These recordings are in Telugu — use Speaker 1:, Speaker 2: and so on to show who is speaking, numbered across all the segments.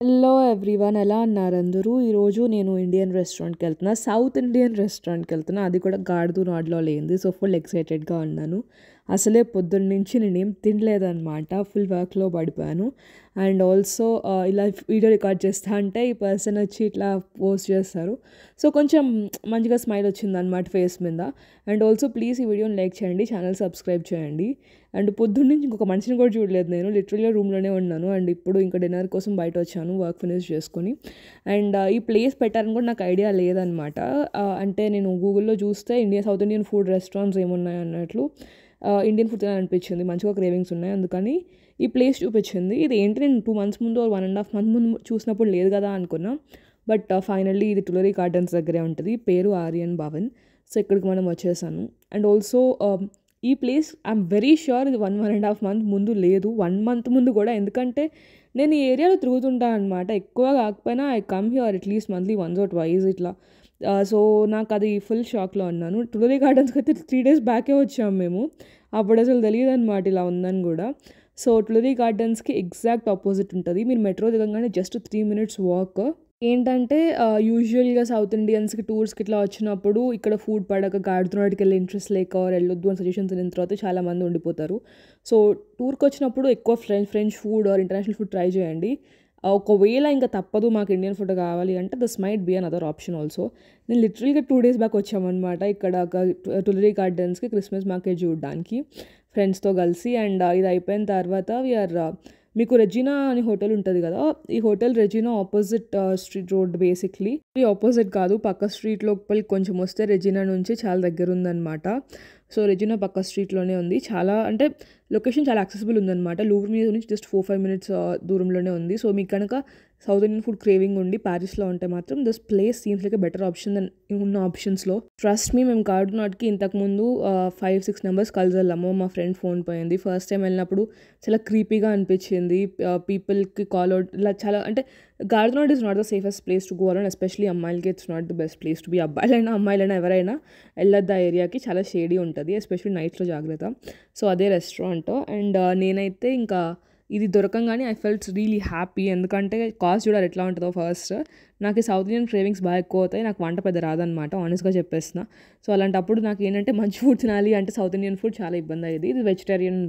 Speaker 1: హలో ఎవ్రీవన్, ఎలా ఉన్నారు అందరూ? ఈరోజు నేను ఇండియన్ రెస్టారెంట్కి వెళ్తున్నా, సౌత్ ఇండియన్ రెస్టారెంట్కి వెళ్తున్నా. అది కూడా గార్దు నాడ్లో లేనిది. సో ఫుల్ ఎక్సైటెడ్గా ఉన్నాను. అసలే పొద్దున్న నుంచి నేనేం తినలేదన్నమాట. ఫుల్ వర్క్లో పడిపోయాను. అండ్ ఆల్సో ఇలా వీడియో రికార్డ్ చేస్తా అంటే ఈ పర్సన్ వచ్చి ఇట్లా పోస్ట్ చేస్తారు. సో కొంచెం మంచిగా స్మైల్ వచ్చిందన్నమాట ఫేస్ మీద. అండ్ ఆల్సో ప్లీజ్ ఈ వీడియోని లైక్ చేయండి, ఛానల్ సబ్స్క్రైబ్ చేయండి. అండ్ పొద్దున్న నుంచి ఇంకొక మనిషిని కూడా చూడలేదు నేను. లిటరల్గా రూమ్లోనే ఉన్నాను. అండ్ ఇప్పుడు ఇంకా డిన్నర్ కోసం బయట వచ్చాను వర్క్ ఫినిష్ చేసుకొని. అండ్ ఈ ప్లేస్ పెట్టారని కూడా నాకు ఐడియా లేదనమాట. అంటే నేను గూగుల్లో చూస్తే సౌత్ ఇండియన్ ఫుడ్ రెస్టారెంట్స్ ఏమున్నాయి అన్నట్లు ఇండియన్ ఫుడ్ అనిపించింది. మంచిగా క్రేవింగ్స్ ఉన్నాయి, అందుకని ఈ ప్లేస్ చూపించింది. ఇది ఏంటి, నేను 2 months ముందు 1.5 months ముందు చూసినప్పుడు లేదు కదా అనుకున్నా. బట్ ఫైనల్లీ ఇది టులరీ గార్డెన్స్ దగ్గరే ఉంటుంది. పేరు ఆర్యన్ భవన్. సో ఇక్కడికి మనం వచ్చేసాను. అండ్ ఆల్సో ఈ ప్లేస్ ఐఎమ్ వెరీ ష్యూర్ ఇది 1.5 months ముందు లేదు, 1 month ముందు కూడా. ఎందుకంటే నేను ఈ ఏరియాలో తిరుగుతుంటాను అనమాట. ఎక్కువ కాకపోయినా I come here at least monthly once or twice ఇట్లా. సో నాకు అది ఫుల్ షాక్లో ఉన్నాను. టులరీ గార్డెన్స్కి అయితే 3 days బ్యాకే వచ్చాము మేము. అప్పుడు అసలు తెలియదు అనమాట ఇలా ఉందని కూడా. సో టులరీ గార్డెన్స్కి ఎగ్జాక్ట్ ఆపోజిట్ ఉంటుంది. మీరు మెట్రో దిగంగానే జస్ట్ 3 minutes వాక్. ఏంటంటే యూజువల్గా సౌత్ ఇండియన్స్కి టూర్స్కి ఇట్లా వచ్చినప్పుడు ఇక్కడ ఫుడ్ పడక గార్డునాటికి వెళ్ళి ఇంట్రెస్ట్ లేక వెళ్ళొద్దు అని సజెషన్స్ అయిన తర్వాత చాలామంది ఉండిపోతారు. సో టూర్కి వచ్చినప్పుడు ఎక్కువ French food or international food try చేయండి. ఒకవేళ ఇంకా తప్పదు మాకు ఇండియన్ ఫుడ్ కావాలి అంటే this might be another option also. నేను లిటరల్గా 2 days బ్యాక్ వచ్చామన్నమాట ఇక్కడ టులరీ గార్డెన్స్కి క్రిస్మస్ మార్కెట్ చూడడానికి ఫ్రెండ్స్తో కలిసి. అండ్ ఇది అయిపోయిన తర్వాత వీఆర్ మీకు రెజినా అని హోటల్ ఉంటుంది కదా, ఈ hotel Regina opposite street road. Basically opposite కాదు, పక్క స్ట్రీట్ లోపలికి కొంచెం వస్తే రెజినా నుంచి చాలా దగ్గర ఉందన్నమాట. సో రెజినా పక్క స్ట్రీట్లోనే ఉంది. చాలా అంటే లొకేషన్ చాలా యాక్సెసిబుల్ ఉందన్నమాట. లూవ్ర్ మీద నుంచి జస్ట్ 4-5 minutes దూరంలోనే ఉంది. సో మీకు కనుక సౌత్ ఇండియన్ ఫుడ్ క్రేవింగ్ ఉండి ప్యారిస్లో ఉంటే మాత్రం this place seems like a better option than ఉన్న ఆప్షన్స్లో. ట్రస్ట్ మీ, మేము గార్డునాట్కి ఇంతకుముందు 5-6 numbers కలిసి వెళ్ళాము. మా ఫ్రెండ్ ఫోన్ పోయింది. ఫస్ట్ టైం వెళ్ళినప్పుడు చాలా క్రీపీగా అనిపించింది. పీపుల్కి కాల్ అవుట్ ఇలా చాలా. అంటే గార్డునాట్ is not the safest place to go around, especially అమ్మాయిలకి it's not the best place to be. అబ్బాయిలైనా అమ్మాయిలైనా ఎవరైనా వెళ్ళొద్దు ఆ ఏరియాకి. చాలా షేడీ ఉంటుంది, ఎస్పెషలీ నైట్స్లో జాగ్రత్త. సో అదే రెస్టారెంట్. అండ్ నేనైతే ఇంకా ఇది దొరకంగానే ఐ ఫెల్ట్ రియలీ హ్యాపీ. ఎందుకంటే కాస్ట్ చూడాలి ఎట్లా ఉంటుందో. ఫస్ట్ నాకు ఈ సౌత్ ఇండియన్ క్రేవింగ్స్ బాగా ఎక్కువ అవుతాయి. నాకు వంట పెద్ద రాదనమాట, ఆనెస్ట్గా చెప్పేస్తున్నా. సో అలాంటప్పుడు నాకు ఏంటంటే మంచి ఫుడ్ తినాలి అంటే సౌత్ ఇండియన్ ఫుడ్ చాలా ఇబ్బంది అయ్యేది. ఇది వెజిటేరియన్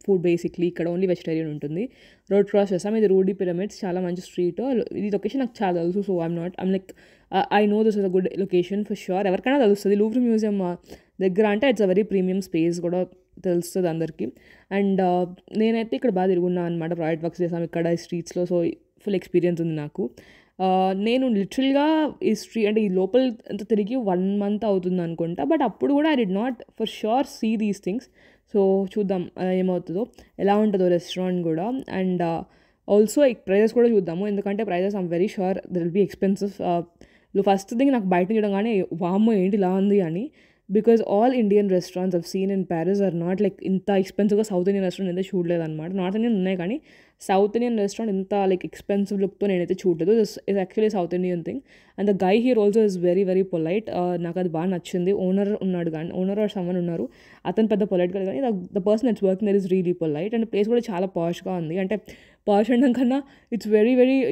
Speaker 1: ఫుడ్ బేసిక్లీ, ఇక్కడ ఓన్లీ వెజిటేరియన్ ఉంటుంది. రోడ్ క్రాస్ చేస్తాం. ఇది రూడీ పిరమిడ్స్, చాలా మంచి స్ట్రీట్. ఇది లొకేషన్ నాకు చాలా తెలుసు. So I'm like I know this is a good location for sure. ఎవరికైనా తెలుస్తుంది. లూవ్ర్ మ్యూజియం దగ్గర అంటే it's a very premium space కూడా తెలుస్తుంది అందరికీ. అండ్ నేనైతే ఇక్కడ బాగా తిరుగున్నాను అనమాట. ప్రాజెక్ట్ వర్క్స్ చేసాం ఇక్కడ ఈ స్ట్రీట్స్లో. సో ఫుల్ ఎక్స్పీరియన్స్ ఉంది నాకు. నేను లిటరల్గా ఈ అంటే ఈ లోపల అంతా తిరిగి 1 month అవుతుంది అనుకుంటా. బట్ అప్పుడు కూడా I did not for sure see these things. So చూద్దాం ఏమవుతుందో, ఎలా ఉంటుందో రెస్టారెంట్ కూడా. అండ్ ఆల్సో ప్రైజెస్ కూడా చూద్దాము, ఎందుకంటే prices I'm very sure there will be expensive. First thing నాకు బయట చూడగానే వామ్మో ఏంటి ఇలా ఉంది అని. Because all Indian restaurants of seen in Paris are not like ఇంత ఎక్స్పెన్సివ్గా సౌత్ ఇండియన్ రెస్టారెంట్ అయితే చూడలేదు అనమాట. నార్త్ ఇండియన్ ఉన్నాయి కానీ సౌత్ ఇండియన్ రెస్టారెంట్ ఇంత లైక్ ఎక్స్పెన్సివ్ లుక్తో నేనైతే చూడలేదు. This is actually south Indian thing. And the guy here also is very very polite. నాకు అది బాగా నచ్చింది. ఓనర్ ఉన్నాడు కానీ, ఓనర్ ఆర్ సమ్మన్ ఉన్నారు, అతను పెద్ద పొలైట్గా కానీ the person that's working there is really polite. And place కూడా చాలా పాష్గా ఉంది. అంటే పాష్ అనడం కన్నా it's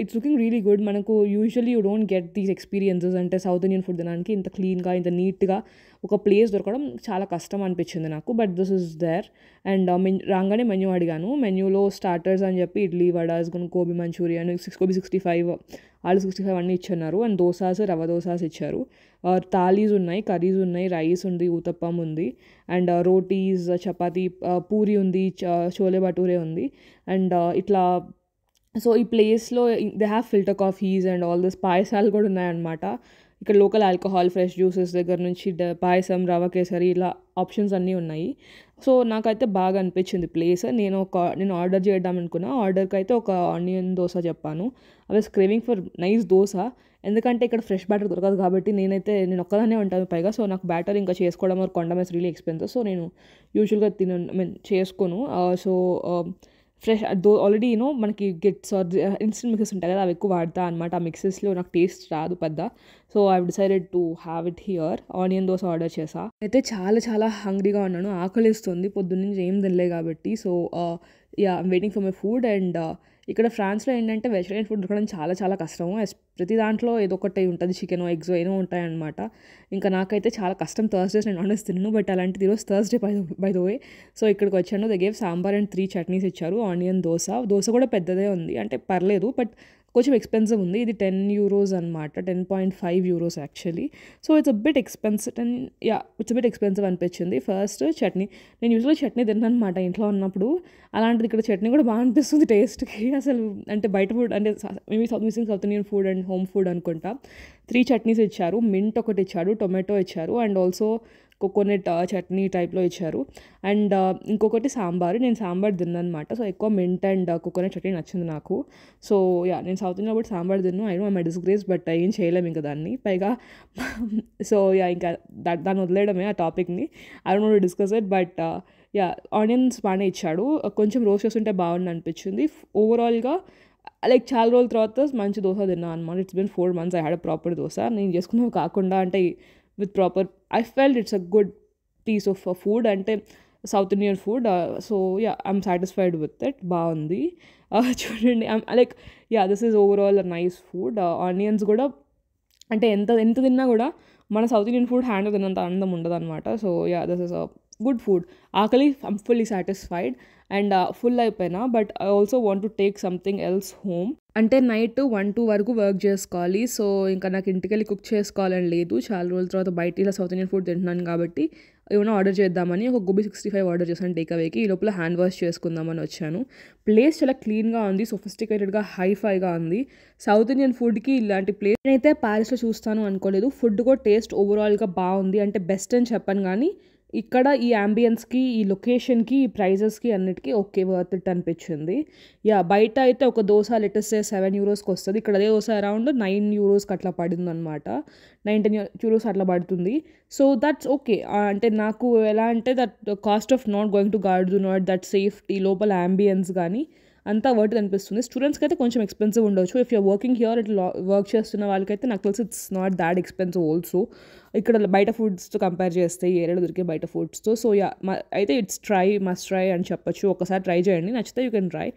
Speaker 1: it's looking really good. మనకు usually you don't get these experiences. అంటే సౌత్ ఇండియన్ ఫుడ్ తినడానికి ఇంత క్లీన్గా ఇంత నీట్గా ఒక ప్లేస్ దొరకడం చాలా కష్టం అనిపించింది నాకు. But this is there. And రాగానే మెన్యూ అడిగాను. మెన్యూలో స్టార్టర్స్ అని చెప్పి ఇడ్లీ వడాస్, గోబీ మంచూరియన్, గోబీ 65, ఆలు 65 అన్నీ ఇచ్చున్నారు. అండ్ దోసాస్, రవ్వ దోసాస్ ఇచ్చారు. థాలీస్ ఉన్నాయి, కర్రీస్ ఉన్నాయి, రైస్ ఉంది, ఊతప్పం ఉంది, అండ్ రోటీస్, చపాతీ, పూరి ఉంది, చోలే భటూరే ఉంది. అండ్ ఇట్లా. సో ఈ ప్లేస్లో they have filter coffees and all this. పాయసాలు కూడా ఉన్నాయన్నమాట. ఇక్కడ లోకల్ ఆల్కహాల్, ఫ్రెష్ జ్యూసెస్ దగ్గర నుంచి పాయసం, రవ్వ కేసరి ఇలా ఆప్షన్స్ అన్నీ ఉన్నాయి. సో నాకైతే బాగా అనిపించింది ప్లేస్. నేను ఆర్డర్ చేద్దాం అనుకున్నా. ఆర్డర్కి అయితే ఒక ఆనియన్ దోశ చెప్పాను. I was craving for nice dosa. ఎందుకంటే ఇక్కడ ఫ్రెష్ బ్యాటర్ దొరకదు కాబట్టి నేను ఒక్కదాన్నే ఉంటాను పైగా. సో నాకు బ్యాటర్ ఇంకా చేసుకోవడం ఆర్ కొండం ఇస్ రియలీ ఎక్స్పెన్సివ్. సో నేను యూజువల్గా చేసుకోను. సో ఫ్రెష్ ఆల్రెడీ మనకి గెట్స్ ఆర్ ఇన్స్టెంట్ మిక్సెస్ ఉంటాయి కదా, అవి ఎక్కువ వాడతా అనమాట. ఆ మిక్సెస్లో నాకు టేస్ట్ రాదు పెద్ద. So I decided to have it here. Onion dosa order చేసా. అయితే చాలా చాలా హంగ్రీగా ఉన్నాను, ఆకలిస్తుంది. పొద్దున్న నుంచి ఏం తినలే కాబట్టి. So I'm waiting for my food. And ఇక్కడ ఫ్రాన్స్లో ఏంటంటే వెజిటేరియన్ ఫుడ్ దొరకడం చాలా చాలా కష్టము. ప్రతి దాంట్లో ఏదో ఒకటి ఉంటుంది, చికెన్ ఎగ్స్ ఏమో ఉంటాయన్నమాట. ఇంకా నాకైతే చాలా కష్టం. థర్స్డేస్ నేను నాన్ వెజ్ తిన్నాను, బట్ అలాంటిది ఈరోజు Thursday by the way. So ఇక్కడికి వచ్చాను. They gave sambar and 3 chutneys ఇచ్చారు. ఆనియన్ దోశ కూడా పెద్దదే ఉంది, అంటే పర్లేదు, బట్ కొంచెం ఎక్స్పెన్సివ్ ఉంది. ఇది 10 యూరోస్ అనమాట, 10.5 euros actually. So it's bit expensive it's bit expensive అనిపించింది. ఫస్ట్ చట్నీ, నేను యూజువల్గా చట్నీ తిన్నాను అనమాట ఇంట్లో ఉన్నప్పుడు. అలాంటిది ఇక్కడ చట్నీ కూడా బాగా అనిపిస్తుంది టేస్ట్కి అసలు. అంటే బయట ఫుడ్ అంటే maybe south Indian food and home food అనుకుంటా. 3 చట్నీస్ ఇచ్చారు. మింట్ ఒకటి ఇచ్చాడు, టొమాటో ఇచ్చారు, అండ్ ఆల్సో కోకోనట్ చట్నీ టైప్లో ఇచ్చారు. అండ్ ఇంకొకటి సాంబార్. నేను సాంబార్ తిన్నాను అనమాట. సో ఎక్కువ మింట్ అండ్ కోకోనట్ చట్నీ నచ్చింది నాకు. సో నేను సౌత్ ఇండియా కూడా సాంబార్ తిన్నాను. I know my disgrace, but ఏం చేయలేము ఇంకా దాన్ని. పైగా సో ఇంకా దాన్ని వదిలేయడమే ఆ టాపిక్ని. I don't want to discuss it, but onions బాగానే ఇచ్చాడు. కొంచెం రోస్ట్ చేస్తుంటే బాగుంది అనిపించింది. ఓవరాల్గా లైక్ చాలా రోజుల తర్వాత మంచి దోశ తిన్నాను అనమాట. It's been 4 months I had a proper dosa. నేను చేసుకున్నవి కాకుండా అంటే with proper, I felt it's a good piece of food, అంటే south Indian food. So I'm satisfied with it. బాగుంది. చూడండి, like this is overall a nice food. Onions కూడా అంటే ఎంత తిన్నా కూడా మన సౌత్ ఇండియన్ ఫుడ్ హ్యాండ్ తిన్నంత ఆనందం ఉండదు అనమాట. So this is a good food. ఆకలి I'm fully satisfied and full అయిపోయినా, but I also want to take something else home. అంటే నైట్ 1-2 వరకు వర్క్ చేసుకోవాలి. సో ఇంకా నాకు ఇంటికి వెళ్ళి కుక్ చేసుకోవాలని లేదు. చాలా రోజుల తర్వాత బయట ఇలా సౌత్ ఇండియన్ ఫుడ్ తింటున్నాను కాబట్టి ఏమైనా ఆర్డర్ చేద్దామని ఒక గోబీ 65 ఆర్డర్ చేశాను టేక్అవేకి. ఈ లోపల హ్యాండ్ వాష్ చేసుకుందామని వచ్చాను. ప్లేస్ చాలా క్లీన్గా ఉంది, సొఫిస్టికేటెడ్గా, హైఫైగా ఉంది. సౌత్ ఇండియన్ ఫుడ్కి ఇలాంటి ప్లేస్ నేనైతే ప్యారిస్లో చూస్తాను అనుకోలేదు. ఫుడ్ కూడా టేస్ట్ ఓవరాల్గా బాగుంది. అంటే బెస్ట్ అని చెప్పను, కానీ ఇక్కడ ఈ అంబియన్స్కి, ఈ లొకేషన్కి, ఈ ప్రైజెస్కి అన్నిటికీ ఓకే వర్త్ ఇట్ అనిపించింది. బయట అయితే ఒక దోశ లెటెస్ట్ 7 యూరోస్కి వస్తుంది. ఇక్కడ అదే దోశ అరౌండ్ 9 యూరోస్కి అట్లా పడింది అనమాట. 19 యూరోస్ అట్లా పడుతుంది. So that's okay. అంటే నాకు ఎలా అంటే that cost of not going to guard not that safety, లోపల అంబియన్స్ కానీ అంతా వర్త్ అనిపిస్తుంది. స్టూడెంట్స్కి అయితే కొంచెం ఎక్స్పెన్సివ్ ఉండొచ్చు. ఇఫ్ యూర్ వర్కింగ్ హియర్ ఇట్లా వర్క్ చేస్తున్న వాళ్ళకైతే నాకు తెలిసి it's not that expensive also. ఇక్కడ బయట ఫుడ్స్తో కంపేర్ చేస్తే ఏరియాలో దొరికే బయట ఫుడ్స్తో. సో అయితే ఇట్స్ మస్ట్ ట్రై అని చెప్పొచ్చు. ఒకసారి ట్రై చేయండి, నచ్చితే యూ కెన్ ట్రై.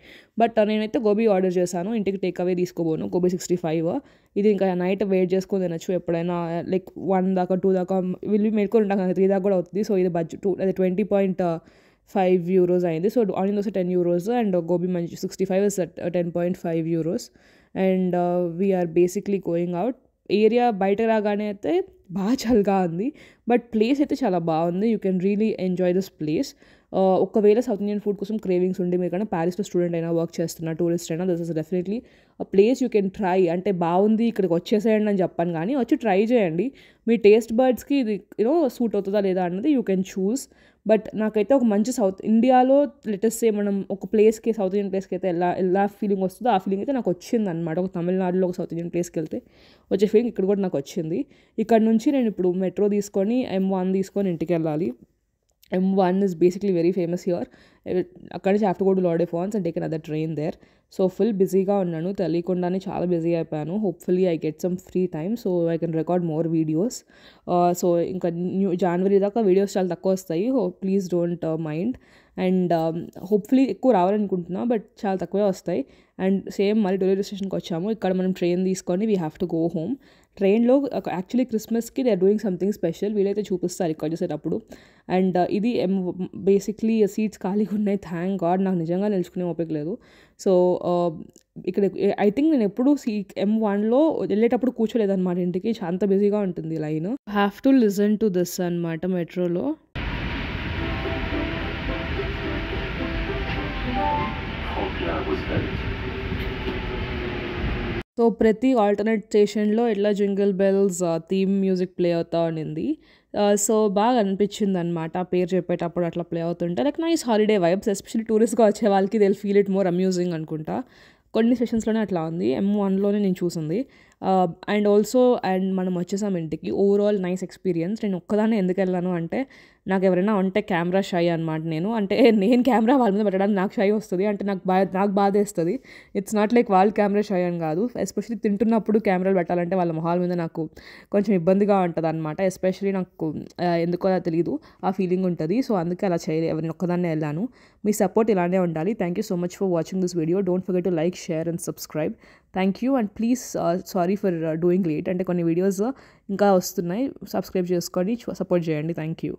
Speaker 1: బట్ నేనైతే గోబీ ఆర్డర్ చేశాను. ఇంటికి టేక్ అవే తీసుకోబోను. గోబీ 65. ఇది ఇంకా నైట్ వెయిట్ చేసుకొని తినచ్చు ఎప్పుడైనా. లైక్ 1 దాకా 2 దాకా వీళ్ళు మేల్కొని ఉంటాం కదా, 3 దాకా కూడా అవుతుంది. సో ఇది బడ్జెట్ అది 20.5 యూరోస్ అయింది. So onion dosa 10 euros and gobi మంచి 65 ఇస్ 10.5 euros. And we're basically going out. Area బయట రాగానే అయితే బాగా చల్లగా ఉంది, బట్ ప్లేస్ అయితే చాలా బాగుంది. You can really enjoy this place. ఒకవేళ సౌత్ ఇండియన్ ఫుడ్ కోసం క్రేవింగ్స్ ఉండి మీరు కానీ ప్యారిస్లో స్టూడెంట్ అయినా, వర్క్ చేస్తున్నా, టూరిస్ట్ అయినా, this is definitely a place you can try. అంటే బాగుంది ఇక్కడికి వచ్చేసేయండి అని చెప్పాను, కానీ వచ్చి ట్రై చేయండి. మీ టేస్ట్ బర్డ్స్కి ఇది సూట్ అవుతుందా లేదా అన్నది యూ కెన్ చూస్. బట్ నాకైతే ఒక మంచి సౌత్ ఇండియాలో లెటెస్ట్ మనం ఒక ప్లేస్కి, సౌత్ ఇండియన్ ప్లేస్కి అయితే ఎలా ఫీలింగ్ వస్తుందో ఆ ఫీలింగ్ అయితే నాకు వచ్చింది అనమాట. ఒక తమిళనాడులో ఒక సౌత్ ఇండియన్ ప్లేస్కి వెళ్తే వచ్చే ఫీలింగ్ ఇక్కడ కూడా నాకు వచ్చింది. ఇక్కడ నుంచి నేను ఇప్పుడు మెట్రో తీసుకొని M1 తీసుకొని ఇంటికి వెళ్ళాలి. M1 is basically very famous here. అక్కడి నుంచి have to go to Lord of Fons and take another train there. So full బిజీగా ఉన్నాను, తెలియకుండానే చాలా బిజీ అయిపోయాను. Hopefully I get some free time so I can record more videos. So ఇంకా జనవరి దాకా వీడియోస్ చాలా తక్కువ వస్తాయి. Please don't mind. And hopefully ఎక్కువ రావాలనుకుంటున్నా, బట్ చాలా తక్కువే వస్తాయి. అండ్ సేమ్ మళ్ళీ రైల్వే స్టేషన్కి వచ్చాము. ఇక్కడ మనం ట్రైన్ తీసుకొని we have to go home. ట్రైన్లో యాక్చువల్లీ క్రిస్మస్కి they are doing something special, వీలైతే చూపిస్తారు ఇక్కడ చేసేటప్పుడు. అండ్ ఇది బేసిక్లీ సీట్స్ ఖాళీగా ఉన్నాయి. థ్యాంక్ గాడ్, నాకు నిజంగా నిలుచుకునే ఓపిక లేదు. సో ఇక్కడ ఐ థింక్ నేను ఎప్పుడు M1లో వెళ్ళేటప్పుడు కూర్చోలేదన్నమాట ఇంటికి, అంత బిజీగా ఉంటుంది line. Have to listen to this అనమాట మెట్రోలో. సో ప్రతి ఆల్టర్నేట్ స్టేషన్లో ఇట్లా jingle bells theme music play అవుతూ ఉండింది. సో బాగా అనిపించింది అనమాట ఆ పేరు చెప్పేటప్పుడు అట్లా ప్లే అవుతుంటే. Like nice holiday vibes, especially టూరిస్ట్గా వచ్చే వాళ్ళకి they feel it more amusing అనుకుంటా. కొన్ని సెషన్స్లోనే అట్లా ఉంది. M1లోనే నేను చూసింది. అండ్ మనం వచ్చేసాం ఇంటికి. Overall nice experience. నేను ఒక్కదాన్ని ఎందుకు వెళ్ళాను అంటే నాకు ఎవరైనా ఉంటే కెమెరా షై అనమాట నేను కెమెరా వాళ్ళ మీద పెట్టడానికి నాకు షై వస్తుంది, అంటే నాకు బాధేస్తుంది. ఇట్స్ నాట్ లైక్ వాళ్ళు కెమెరా షై అని కాదు, ఎస్పెషల్లీ తింటున్నప్పుడు కెమెరాలు పెట్టాలంటే వాళ్ళ మొహాల మీద నాకు కొంచెం ఇబ్బందిగా ఉంటుంది అనమాట. ఎస్పెషల్లీ నాకు ఎందుకో అలా తెలియదు, ఆ ఫీలింగ్ ఉంటుంది. సో అందుకే అలా ఎవరిని ఒక్కదాన్నే వెళ్ళాను. మీ సపోర్ట్ ఇలానే ఉండాలి. Thank you so much for watching this video. Don't forget to like, share and subscribe. Thank you and please sorry for doing late, అంటే కొన్ని వీడియోస్ ఇంకా వస్తున్నాయి, సబ్స్క్రైబ్ చేసుకొని సపోర్ట్ చేయండి. Thank you.